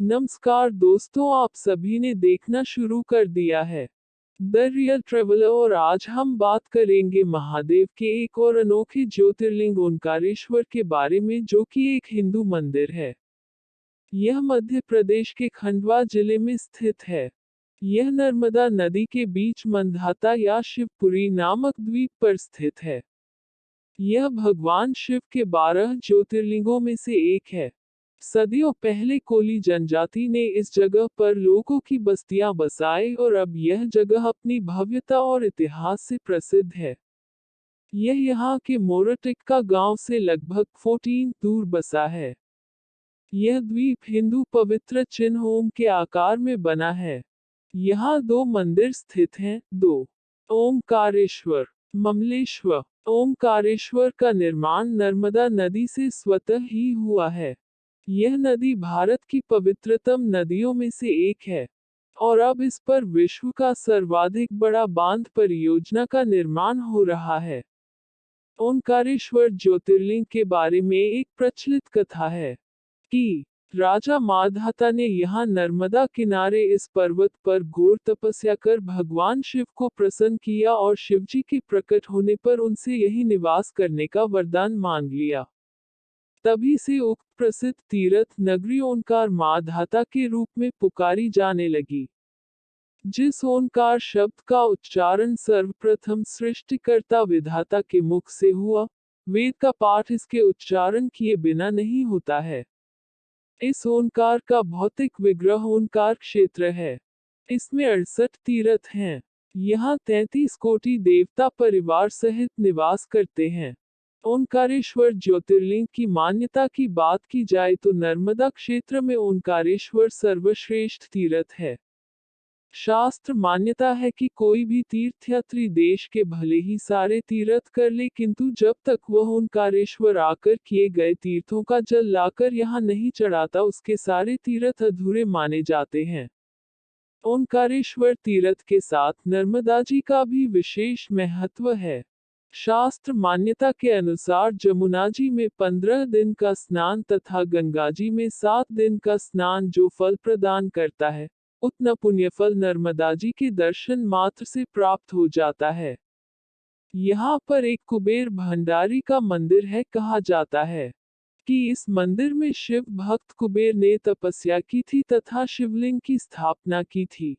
नमस्कार दोस्तों, आप सभी ने देखना शुरू कर दिया है द रियल ट्रेवलर और आज हम बात करेंगे महादेव के एक और अनोखे ज्योतिर्लिंग ओंकारेश्वर के बारे में, जो कि एक हिंदू मंदिर है। यह मध्य प्रदेश के खंडवा जिले में स्थित है। यह नर्मदा नदी के बीच मंधाता या शिवपुरी नामक द्वीप पर स्थित है। यह भगवान शिव के 12 ज्योतिर्लिंगों में से एक है। सदियों पहले कोली जनजाति ने इस जगह पर लोगों की बस्तियां बसाई और अब यह जगह अपनी भव्यता और इतिहास से प्रसिद्ध है। यह यहाँ के मोरटिक्का गांव से लगभग 14 दूर बसा है। यह द्वीप हिंदू पवित्र चिन्ह ओम के आकार में बना है। यहाँ दो मंदिर स्थित हैं। दो ओमकारेश्वर, ममलेश्वर। ओमकारेश्वर का निर्माण नर्मदा नदी से स्वतः ही हुआ है। यह नदी भारत की पवित्रतम नदियों में से एक है और अब इस पर विश्व का सर्वाधिक बड़ा बांध परियोजना का निर्माण हो रहा है। ओंकारेश्वर ज्योतिर्लिंग के बारे में एक प्रचलित कथा है कि राजा माधाता ने यहाँ नर्मदा किनारे इस पर्वत पर घोर तपस्या कर भगवान शिव को प्रसन्न किया और शिवजी के प्रकट होने पर उनसे यही निवास करने का वरदान मांग लिया। तभी से उक्त प्रसिद्ध तीर्थ नगरी ओंकार माधाता के रूप में पुकारी जाने लगी। जिस ओंकार शब्द का उच्चारण सर्वप्रथम सृष्टिकर्ता विधाता के मुख से हुआ, वेद का पाठ इसके उच्चारण किए बिना नहीं होता है। इस ओंकार का भौतिक विग्रह ओंकार क्षेत्र है। इसमें 68 तीर्थ हैं। यहाँ 33 कोटि देवता परिवार सहित निवास करते हैं। ओंकारेश्वर ज्योतिर्लिंग की मान्यता की बात की जाए तो नर्मदा क्षेत्र में ओंकारेश्वर सर्वश्रेष्ठ तीर्थ है। शास्त्र मान्यता है कि कोई भी तीर्थयात्री देश के भले ही सारे तीर्थ कर ले, किंतु जब तक वह ओंकारेश्वर आकर किए गए तीर्थों का जल लाकर यहाँ नहीं चढ़ाता, उसके सारे तीर्थ अधूरे माने जाते हैं। ओंकारेश्वर तीर्थ के साथ नर्मदा जी का भी विशेष महत्व है। शास्त्र मान्यता के अनुसार जमुना जी में 15 दिन का स्नान तथा गंगा जी में 7 दिन का स्नान जो फल प्रदान करता है, उतना पुण्यफल नर्मदा जी के दर्शन मात्र से प्राप्त हो जाता है। यहाँ पर एक कुबेर भंडारी का मंदिर है। कहा जाता है कि इस मंदिर में शिव भक्त कुबेर ने तपस्या की थी तथा शिवलिंग की स्थापना की थी,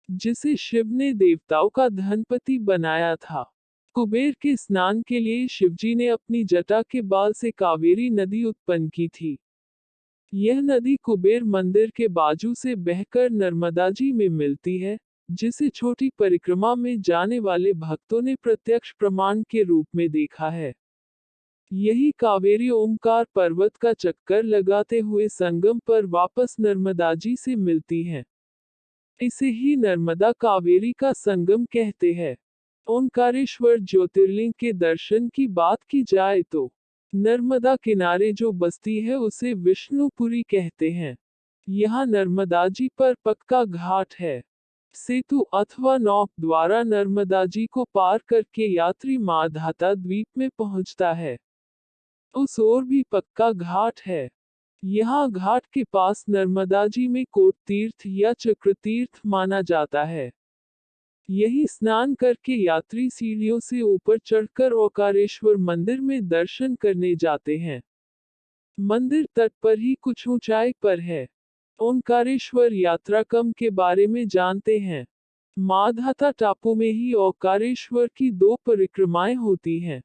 जिसे शिव ने देवताओं का धनपति बनाया था। कुबेर के स्नान के लिए शिवजी ने अपनी जटा के बाल से कावेरी नदी उत्पन्न की थी। यह नदी कुबेर मंदिर के बाजू से बहकर नर्मदा जी में मिलती है, जिसे छोटी परिक्रमा में जाने वाले भक्तों ने प्रत्यक्ष प्रमाण के रूप में देखा है। यही कावेरी ओमकार पर्वत का चक्कर लगाते हुए संगम पर वापस नर्मदा जी से मिलती है। इसे ही नर्मदा कावेरी का संगम कहते हैं। ओंकारेश्वर ज्योतिर्लिंग के दर्शन की बात की जाए तो नर्मदा किनारे जो बस्ती है उसे विष्णुपुरी कहते हैं। यहाँ नर्मदा जी पर पक्का घाट है। सेतु अथवा नौक द्वारा नर्मदा जी को पार करके यात्री माधाता द्वीप में पहुंचता है। उस ओर भी पक्का घाट है। यहाँ घाट के पास नर्मदा जी में कोट तीर्थ या चक्र तीर्थ माना जाता है। यही स्नान करके यात्री सीढ़ियों से ऊपर चढ़कर ओंकारेश्वर मंदिर में दर्शन करने जाते हैं। मंदिर तट पर ही कुछ ऊंचाई पर है। ओंकारेश्वर यात्रा क्रम के बारे में जानते हैं। माधाता टापू में ही ओंकारेश्वर की 2 परिक्रमाएं होती हैं,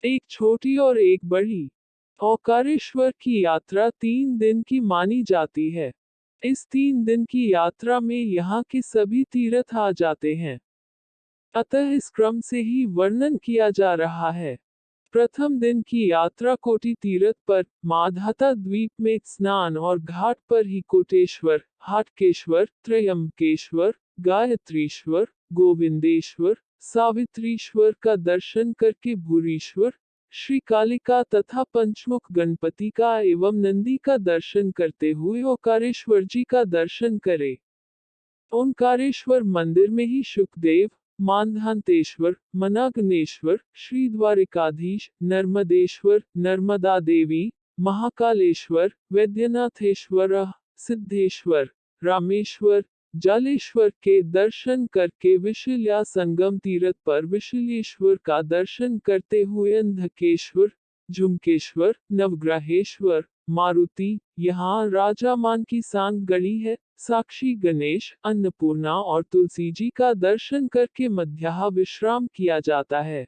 एक छोटी और एक बड़ी। ओंकारेश्वर की यात्रा 3 दिन की मानी जाती है। इस 3 दिन की यात्रा में यहाँ के सभी तीर्थ आ जाते हैं, अतः इस क्रम से ही वर्णन किया जा रहा है। प्रथम दिन की यात्रा कोटि तीर्थ पर माधाता द्वीप में स्नान और घाट पर ही कोटेश्वर, हाटकेश्वर, त्रयंबकेश्वर, गायत्रीश्वर, गोविंदेश्वर, सावित्रीश्वर का दर्शन करके भूरीश्वर, श्री कालिका तथा पंचमुख गणपति का एवं नंदी का दर्शन करते हुए ओंकारेश्वर जी का दर्शन करे। ओंकारेश्वर मंदिर में ही शुकदेव, मानधांतेश्वर, मनागनेश्वर, श्री द्वारिकाधीश, नर्मदेश्वर, नर्मदा देवी, महाकालेश्वर, वैद्यनाथेश्वर, सिद्धेश्वर, रामेश्वर, जालेश्वर के दर्शन करके विशल्या संगम तीर्थ पर विशलेश्वर का दर्शन करते हुए अंधकेश्वर, झुमकेश्वर, नवग्रहेश्वर, मारुति, यहाँ राजा मान की सांग गढ़ी है, साक्षी गणेश, अन्नपूर्णा और तुलसी जी का दर्शन करके मध्याह्न विश्राम किया जाता है।